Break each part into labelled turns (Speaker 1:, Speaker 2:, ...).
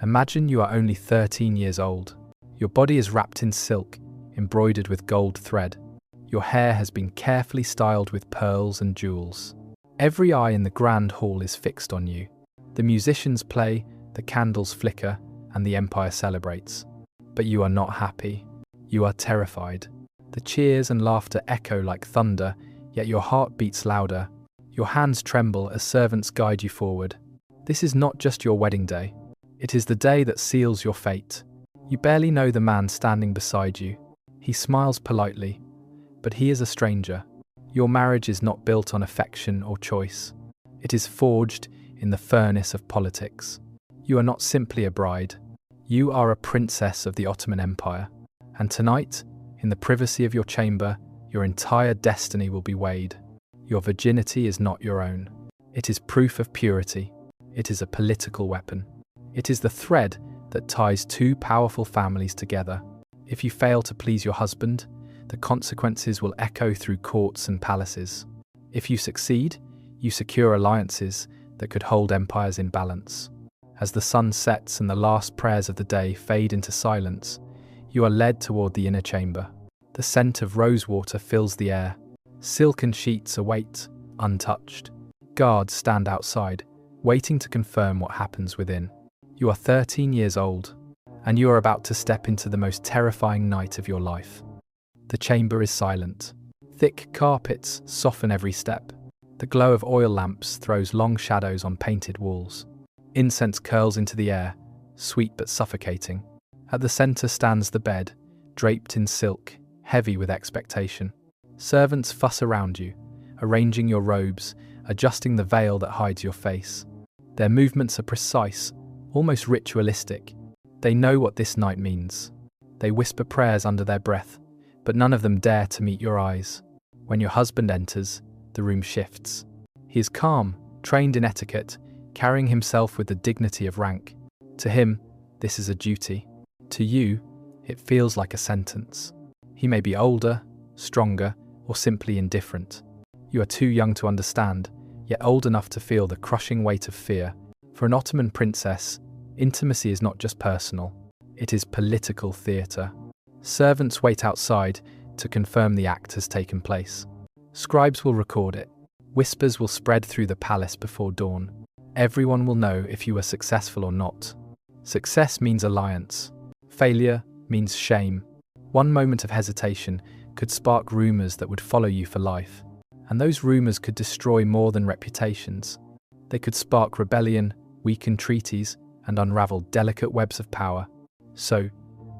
Speaker 1: Imagine you are only 13 years old. Your body is wrapped in silk, embroidered with gold thread. Your hair has been carefully styled with pearls and jewels. Every eye in the grand hall is fixed on you. The musicians play, the candles flicker, and the empire celebrates. But you are not happy. You are terrified. The cheers and laughter echo like thunder, yet your heart beats louder. Your hands tremble as servants guide you forward. This is not just your wedding day. It is the day that seals your fate. You barely know the man standing beside you. He smiles politely, but he is a stranger. Your marriage is not built on affection or choice. It is forged in the furnace of politics. You are not simply a bride. You are a princess of the Ottoman Empire. And tonight, in the privacy of your chamber, your entire destiny will be weighed. Your virginity is not your own. It is proof of purity. It is a political weapon. It is the thread that ties two powerful families together. If you fail to please your husband, the consequences will echo through courts and palaces. If you succeed, you secure alliances that could hold empires in balance. As the sun sets and the last prayers of the day fade into silence, you are led toward the inner chamber. The scent of rosewater fills the air. Silken sheets await, untouched. Guards stand outside, waiting to confirm what happens within. You are 13 years old, and you are about to step into the most terrifying night of your life. The chamber is silent. Thick carpets soften every step. The glow of oil lamps throws long shadows on painted walls. Incense curls into the air, sweet but suffocating. At the center stands the bed, draped in silk, heavy with expectation. Servants fuss around you, arranging your robes, adjusting the veil that hides your face. Their movements are precise, almost ritualistic. They know what this night means. They whisper prayers under their breath, but none of them dare to meet your eyes. When your husband enters, the room shifts. He is calm, trained in etiquette, carrying himself with the dignity of rank. To him, this is a duty. To you, it feels like a sentence. He may be older, stronger, or simply indifferent. You are too young to understand, yet old enough to feel the crushing weight of fear. For an Ottoman princess, intimacy is not just personal, it is political theatre. Servants wait outside to confirm the act has taken place. Scribes will record it. Whispers will spread through the palace before dawn. Everyone will know if you were successful or not. Success means alliance. Failure means shame. One moment of hesitation could spark rumours that would follow you for life. And those rumours could destroy more than reputations. They could spark rebellion, weaken treaties, and unravel delicate webs of power. So,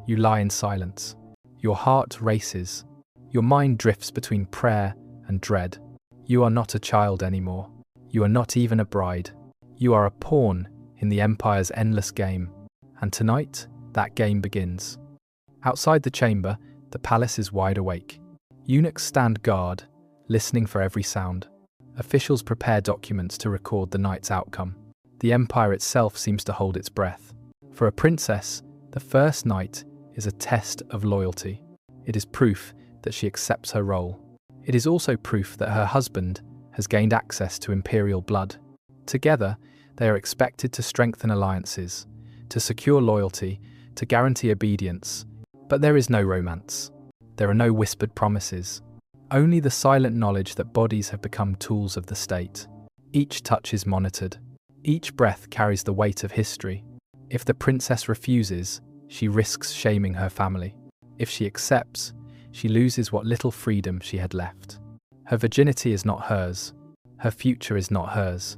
Speaker 1: you lie in silence. Your heart races. Your mind drifts between prayer and dread. You are not a child anymore. You are not even a bride. You are a pawn in the empire's endless game. And tonight, that game begins. Outside the chamber, the palace is wide awake. Eunuchs stand guard, listening for every sound. Officials prepare documents to record the night's outcome. The empire itself seems to hold its breath. For a princess, the first night is a test of loyalty. It is proof that she accepts her role. It is also proof that her husband has gained access to imperial blood. Together, they are expected to strengthen alliances, to secure loyalty, to guarantee obedience. But there is no romance. There are no whispered promises. Only the silent knowledge that bodies have become tools of the state. Each touch is monitored. Each breath carries the weight of history. If the princess refuses, she risks shaming her family. If she accepts, she loses what little freedom she had left. Her virginity is not hers. Her future is not hers.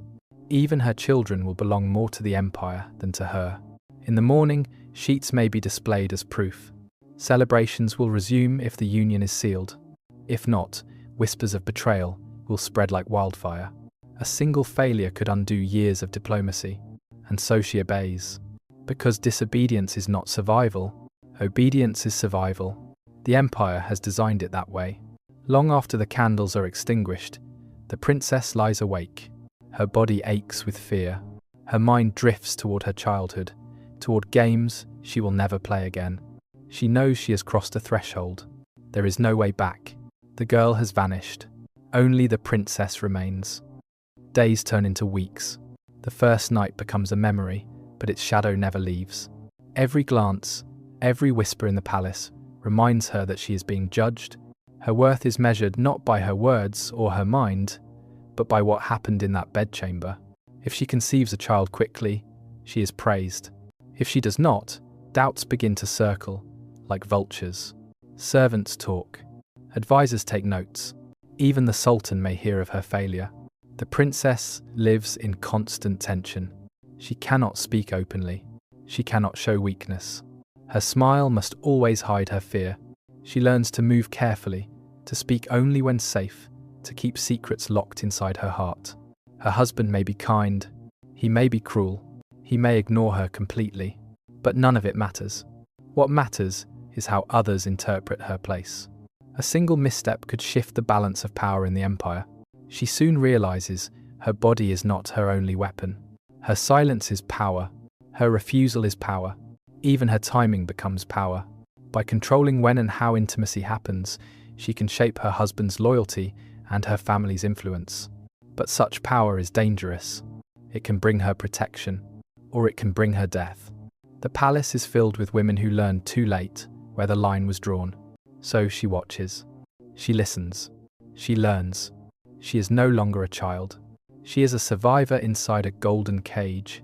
Speaker 1: Even her children will belong more to the empire than to her. In the morning, sheets may be displayed as proof. Celebrations will resume if the union is sealed. If not, whispers of betrayal will spread like wildfire. A single failure could undo years of diplomacy. And so she obeys. Because disobedience is not survival, obedience is survival. The empire has designed it that way. Long after the candles are extinguished, the princess lies awake. Her body aches with fear. Her mind drifts toward her childhood, toward games she will never play again. She knows she has crossed a threshold. There is no way back. The girl has vanished. Only the princess remains. Days turn into weeks. The first night becomes a memory, but its shadow never leaves. Every glance, every whisper in the palace reminds her that she is being judged. Her worth is measured not by her words or her mind, but by what happened in that bedchamber. If she conceives a child quickly, she is praised. If she does not, doubts begin to circle, like vultures. Servants talk. Advisors take notes. Even the Sultan may hear of her failure. The princess lives in constant tension. She cannot speak openly. She cannot show weakness. Her smile must always hide her fear. She learns to move carefully, to speak only when safe, to keep secrets locked inside her heart. Her husband may be kind, he may be cruel, he may ignore her completely, but none of it matters. What matters is how others interpret her place. A single misstep could shift the balance of power in the empire. She soon realizes her body is not her only weapon. Her silence is power. Her refusal is power. Even her timing becomes power. By controlling when and how intimacy happens, she can shape her husband's loyalty and her family's influence. But such power is dangerous. It can bring her protection, or it can bring her death. The palace is filled with women who learn too late where the line was drawn. So she watches. She listens. She learns. She is no longer a child. She is a survivor inside a golden cage.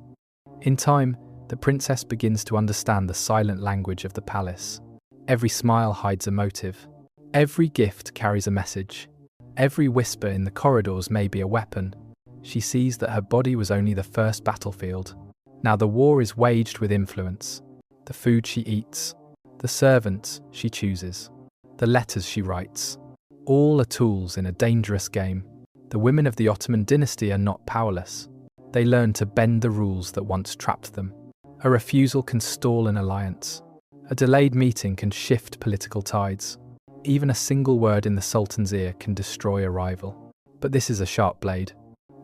Speaker 1: In time, the princess begins to understand the silent language of the palace. Every smile hides a motive. Every gift carries a message. Every whisper in the corridors may be a weapon. She sees that her body was only the first battlefield. Now the war is waged with influence. The food she eats, the servants she chooses, the letters she writes, all are tools in a dangerous game. The women of the Ottoman dynasty are not powerless. They learn to bend the rules that once trapped them. A refusal can stall an alliance. A delayed meeting can shift political tides. Even a single word in the Sultan's ear can destroy a rival. But this is a sharp blade.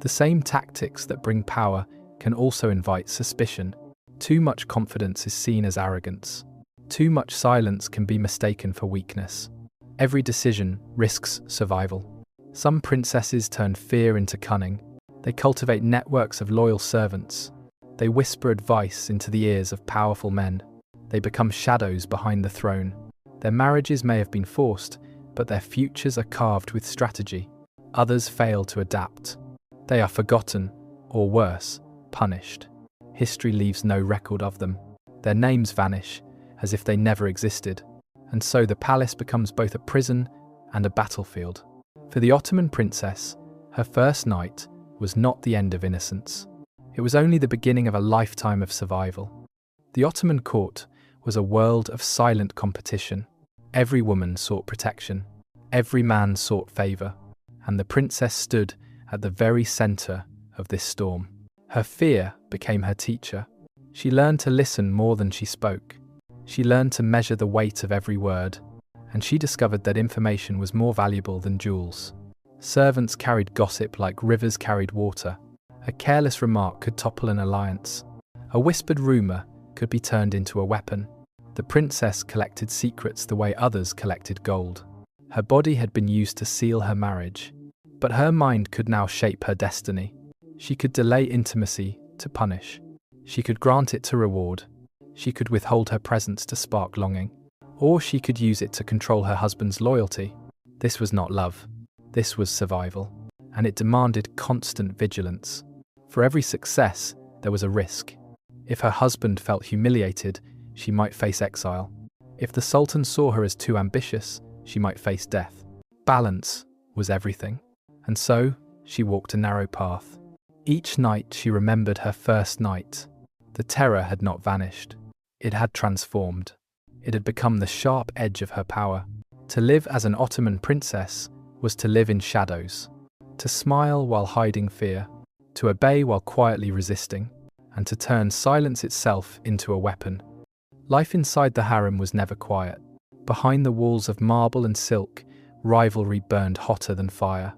Speaker 1: The same tactics that bring power can also invite suspicion. Too much confidence is seen as arrogance. Too much silence can be mistaken for weakness. Every decision risks survival. Some princesses turn fear into cunning. They cultivate networks of loyal servants. They whisper advice into the ears of powerful men. They become shadows behind the throne. Their marriages may have been forced, but their futures are carved with strategy. Others fail to adapt. They are forgotten, or worse, punished. History leaves no record of them. Their names vanish, as if they never existed. And so the palace becomes both a prison and a battlefield. For the Ottoman princess, her first night was not the end of innocence. It was only the beginning of a lifetime of survival. The Ottoman court was a world of silent competition. Every woman sought protection. Every man sought favor. And the princess stood at the very center of this storm. Her fear became her teacher. She learned to listen more than she spoke. She learned to measure the weight of every word. And she discovered that information was more valuable than jewels. Servants carried gossip like rivers carried water. A careless remark could topple an alliance. A whispered rumor could be turned into a weapon. The princess collected secrets the way others collected gold. Her body had been used to seal her marriage, but her mind could now shape her destiny. She could delay intimacy to punish. She could grant it to reward. She could withhold her presence to spark longing. Or she could use it to control her husband's loyalty. This was not love. This was survival. And it demanded constant vigilance. For every success, there was a risk. If her husband felt humiliated, she might face exile. If the Sultan saw her as too ambitious, she might face death. Balance was everything. And so, she walked a narrow path. Each night she remembered her first night. The terror had not vanished. It had transformed. It had become the sharp edge of her power. To live as an Ottoman princess was to live in shadows. To smile while hiding fear. To obey while quietly resisting. And to turn silence itself into a weapon. Life inside the harem was never quiet. Behind the walls of marble and silk, rivalry burned hotter than fire.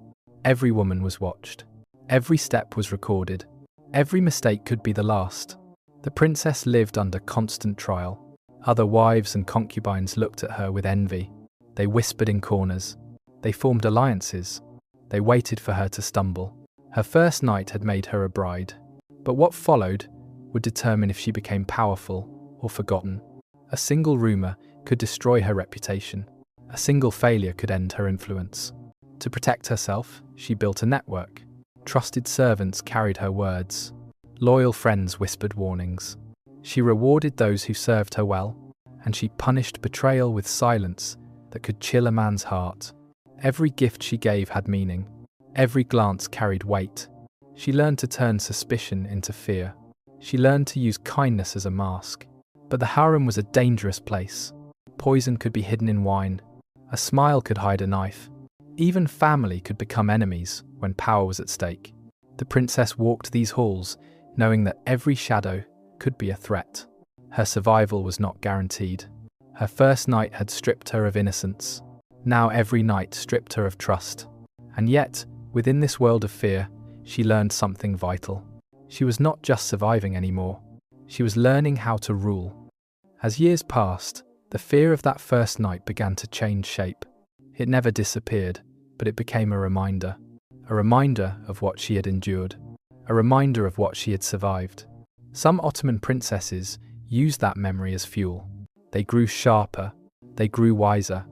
Speaker 1: Every woman was watched. Every step was recorded. Every mistake could be the last. The princess lived under constant trial. Other wives and concubines looked at her with envy. They whispered in corners. They formed alliances. They waited for her to stumble. Her first night had made her a bride. But what followed would determine if she became powerful or forgotten. A single rumor could destroy her reputation. A single failure could end her influence. To protect herself, she built a network. Trusted servants carried her words. Loyal friends whispered warnings. She rewarded those who served her well, and she punished betrayal with silence that could chill a man's heart. Every gift she gave had meaning. Every glance carried weight. She learned to turn suspicion into fear. She learned to use kindness as a mask. But the harem was a dangerous place. Poison could be hidden in wine. A smile could hide a knife. Even family could become enemies when power was at stake. The princess walked these halls, knowing that every shadow could be a threat. Her survival was not guaranteed. Her first night had stripped her of innocence. Now every night stripped her of trust. And yet, within this world of fear, she learned something vital. She was not just surviving anymore. She was learning how to rule. As years passed, the fear of that first night began to change shape. It never disappeared, but it became a reminder of what she had endured, a reminder of what she had survived. Some Ottoman princesses used that memory as fuel. They grew sharper, they grew wiser.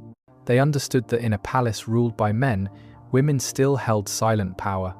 Speaker 1: They understood that in a palace ruled by men, women still held silent power.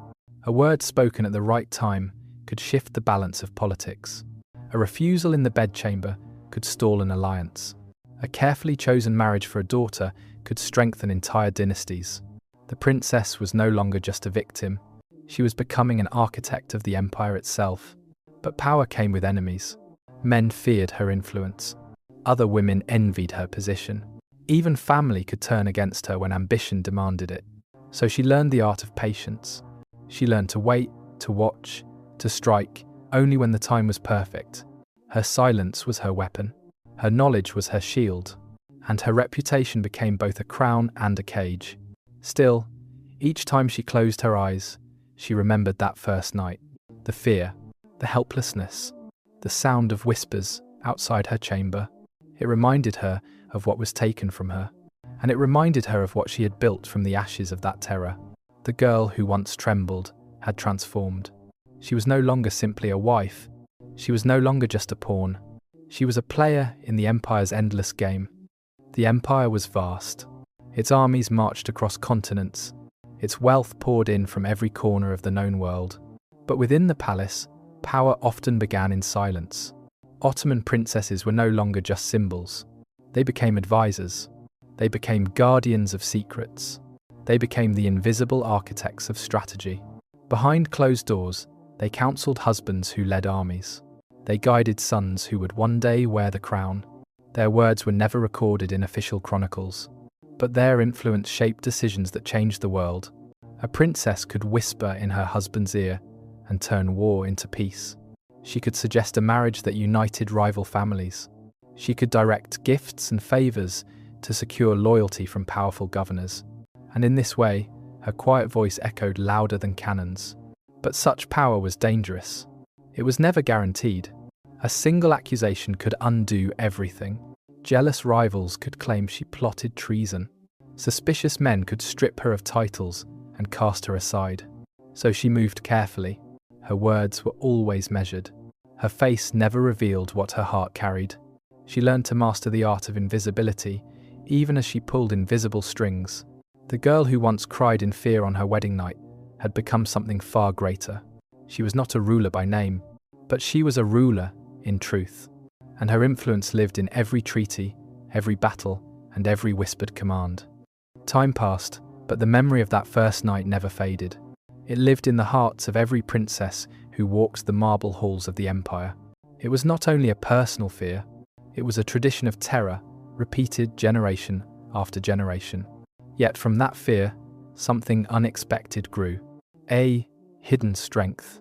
Speaker 1: A word spoken at the right time could shift the balance of politics. A refusal in the bedchamber could stall an alliance. A carefully chosen marriage for a daughter could strengthen entire dynasties. The princess was no longer just a victim. She was becoming an architect of the empire itself. But power came with enemies. Men feared her influence. Other women envied her position. Even family could turn against her when ambition demanded it. So she learned the art of patience. She learned to wait, to watch, to strike, only when the time was perfect. Her silence was her weapon. Her knowledge was her shield. And her reputation became both a crown and a cage. Still, each time she closed her eyes, she remembered that first night. The fear, the helplessness, the sound of whispers outside her chamber. It reminded her of what was taken from her. And it reminded her of what she had built from the ashes of that terror. The girl who once trembled had transformed. She was no longer simply a wife. She was no longer just a pawn. She was a player in the empire's endless game. The empire was vast. Its armies marched across continents. Its wealth poured in from every corner of the known world. But within the palace, power often began in silence. Ottoman princesses were no longer just symbols. They became advisors. They became guardians of secrets. They became the invisible architects of strategy. Behind closed doors, they counseled husbands who led armies. They guided sons who would one day wear the crown. Their words were never recorded in official chronicles, but their influence shaped decisions that changed the world. A princess could whisper in her husband's ear and turn war into peace. She could suggest a marriage that united rival families. She could direct gifts and favors to secure loyalty from powerful governors. And in this way, her quiet voice echoed louder than cannons. But such power was dangerous. It was never guaranteed. A single accusation could undo everything. Jealous rivals could claim she plotted treason. Suspicious men could strip her of titles and cast her aside. So she moved carefully. Her words were always measured. Her face never revealed what her heart carried. She learned to master the art of invisibility, even as she pulled invisible strings. The girl who once cried in fear on her wedding night had become something far greater. She was not a ruler by name, but she was a ruler in truth. And her influence lived in every treaty, every battle, and every whispered command. Time passed, but the memory of that first night never faded. It lived in the hearts of every princess who walked the marble halls of the empire. It was not only a personal fear, it was a tradition of terror, repeated generation after generation. Yet from that fear, something unexpected grew. A hidden strength,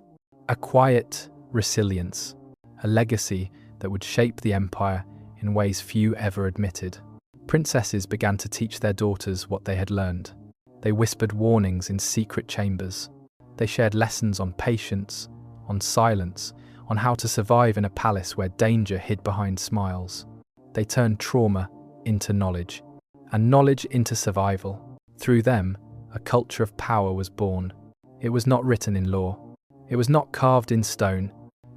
Speaker 1: a quiet resilience, a legacy that would shape the empire in ways few ever admitted. Princesses began to teach their daughters what they had learned. They whispered warnings in secret chambers. They shared lessons on patience, on silence, on how to survive in a palace where danger hid behind smiles. They turned trauma into knowledge, and knowledge into survival. Through them, a culture of power was born. It was not written in law. It was not carved in stone.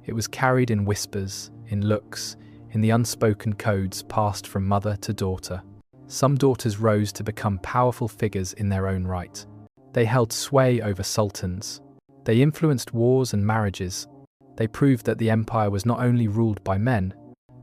Speaker 1: It was carried in whispers, in looks, in the unspoken codes passed from mother to daughter. Some daughters rose to become powerful figures in their own right. They held sway over sultans. They influenced wars and marriages. They proved that the empire was not only ruled by men,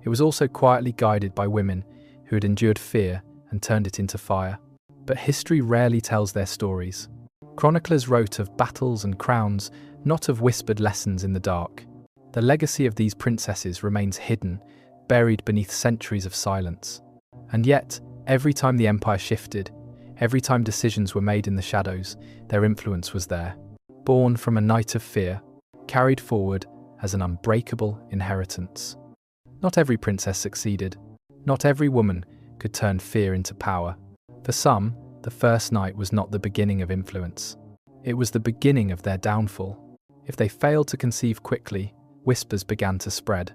Speaker 1: it was also quietly guided by women who had endured fear and turned it into fire. But history rarely tells their stories. Chroniclers wrote of battles and crowns, not of whispered lessons in the dark. The legacy of these princesses remains hidden, buried beneath centuries of silence. And yet, every time the empire shifted, every time decisions were made in the shadows, their influence was there. Born from a night of fear, carried forward as an unbreakable inheritance. Not every princess succeeded. Not every woman could turn fear into power. For some, the first night was not the beginning of influence. It was the beginning of their downfall. If they failed to conceive quickly, whispers began to spread.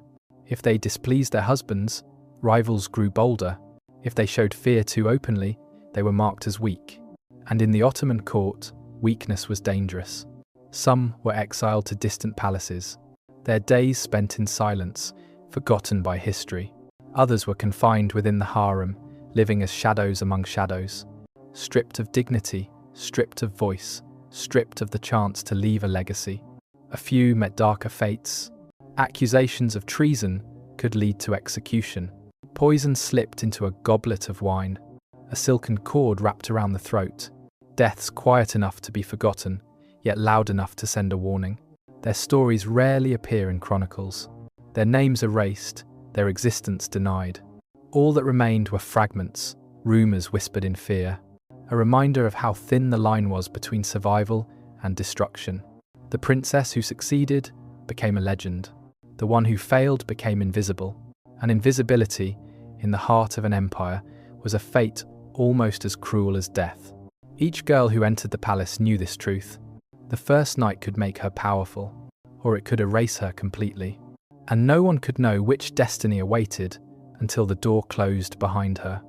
Speaker 1: If they displeased their husbands, rivals grew bolder. If they showed fear too openly, they were marked as weak. And in the Ottoman court, weakness was dangerous. Some were exiled to distant palaces, their days spent in silence, forgotten by history. Others were confined within the harem, living as shadows among shadows. Stripped of dignity, stripped of voice, stripped of the chance to leave a legacy. A few met darker fates. Accusations of treason could lead to execution. Poison slipped into a goblet of wine. A silken cord wrapped around the throat. Deaths quiet enough to be forgotten, yet loud enough to send a warning. Their stories rarely appear in chronicles. Their names erased, their existence denied. All that remained were fragments, rumors whispered in fear. A reminder of how thin the line was between survival and destruction. The princess who succeeded became a legend. The one who failed became invisible. And invisibility, in the heart of an empire, was a fate almost as cruel as death. Each girl who entered the palace knew this truth. The first night could make her powerful, or it could erase her completely. And no one could know which destiny awaited until the door closed behind her.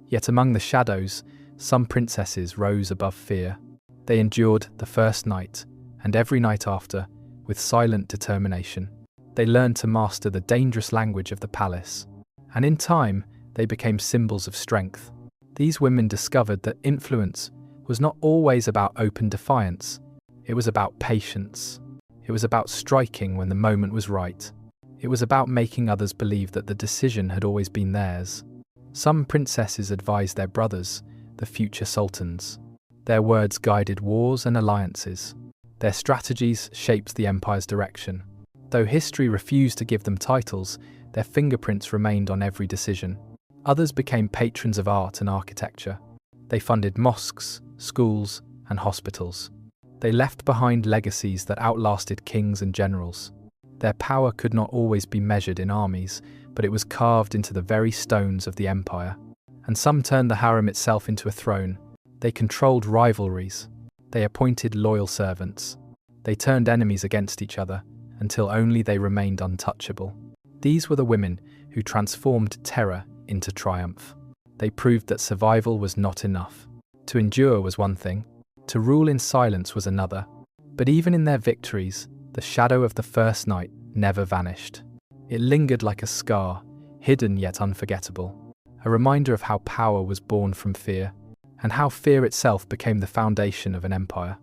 Speaker 1: Yet among the shadows, some princesses rose above fear. They endured the first night, and every night after, with silent determination. They learned to master the dangerous language of the palace, and in time, they became symbols of strength. These women discovered that influence was not always about open defiance. It was about patience. It was about striking when the moment was right. It was about making others believe that the decision had always been theirs. Some princesses advised their brothers, the future sultans. Their words guided wars and alliances. Their strategies shaped the empire's direction. Though history refused to give them titles, their fingerprints remained on every decision. Others became patrons of art and architecture. They funded mosques, schools, and hospitals. They left behind legacies that outlasted kings and generals. Their power could not always be measured in armies, but it was carved into the very stones of the empire. And some turned the harem itself into a throne. They controlled rivalries. They appointed loyal servants. They turned enemies against each other, until only they remained untouchable. These were the women who transformed terror into triumph. They proved that survival was not enough. To endure was one thing, to rule in silence was another. But even in their victories, the shadow of the first night never vanished. It lingered like a scar, hidden yet unforgettable, a reminder of how power was born from fear, and how fear itself became the foundation of an empire.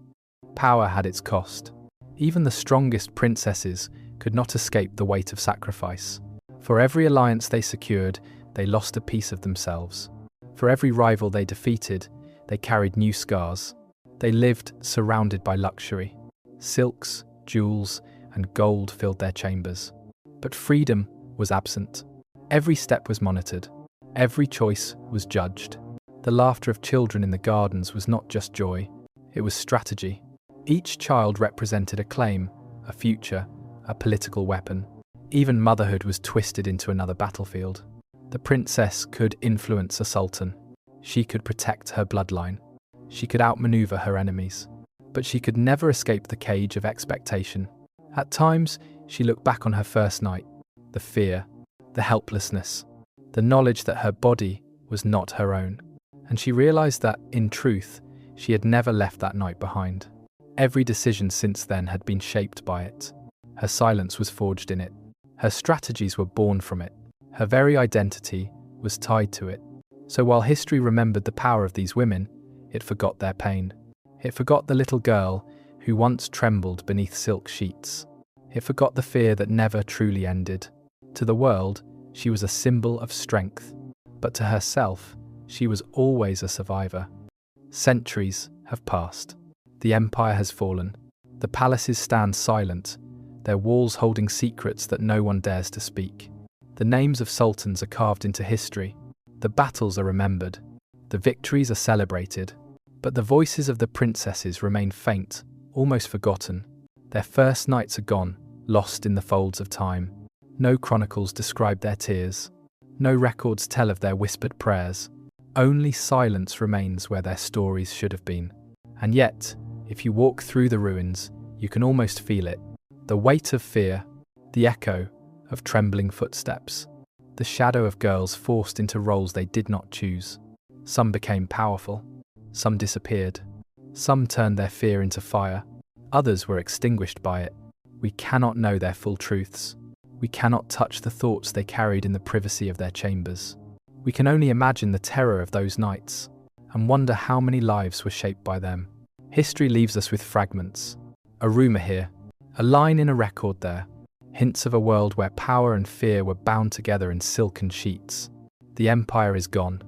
Speaker 1: Power had its cost. Even the strongest princesses could not escape the weight of sacrifice. For every alliance they secured, they lost a piece of themselves. For every rival they defeated, they carried new scars. They lived surrounded by luxury. Silks, jewels, and gold filled their chambers. But freedom was absent. Every step was monitored. Every choice was judged. The laughter of children in the gardens was not just joy, it was strategy. Each child represented a claim, a future, a political weapon. Even motherhood was twisted into another battlefield. The princess could influence a sultan. She could protect her bloodline. She could outmaneuver her enemies. But she could never escape the cage of expectation. At times, she looked back on her first night. The fear, the helplessness, the knowledge that her body was not her own. And she realized that, in truth, she had never left that night behind. Every decision since then had been shaped by it. Her silence was forged in it. Her strategies were born from it. Her very identity was tied to it. So while history remembered the power of these women, it forgot their pain. It forgot the little girl who once trembled beneath silk sheets. It forgot the fear that never truly ended. To the world, she was a symbol of strength, but to herself, she was always a survivor. Centuries have passed. The empire has fallen. The palaces stand silent, their walls holding secrets that no one dares to speak. The names of sultans are carved into history. The battles are remembered. The victories are celebrated. But the voices of the princesses remain faint, almost forgotten. Their first nights are gone, lost in the folds of time. No chronicles describe their tears. No records tell of their whispered prayers. Only silence remains where their stories should have been. And yet, if you walk through the ruins, you can almost feel it. The weight of fear, the echo of trembling footsteps, the shadow of girls forced into roles they did not choose. Some became powerful. Some disappeared. Some turned their fear into fire. Others were extinguished by it. We cannot know their full truths. We cannot touch the thoughts they carried in the privacy of their chambers. We can only imagine the terror of those nights and wonder how many lives were shaped by them. History leaves us with fragments. A rumor here, a line in a record there, hints of a world where power and fear were bound together in silken sheets. The empire is gone.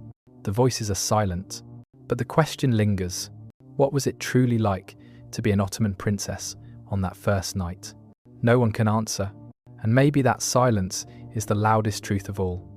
Speaker 1: The voices are silent. But the question lingers. What was it truly like to be an Ottoman princess on that first night? No one can answer. And maybe that silence is the loudest truth of all.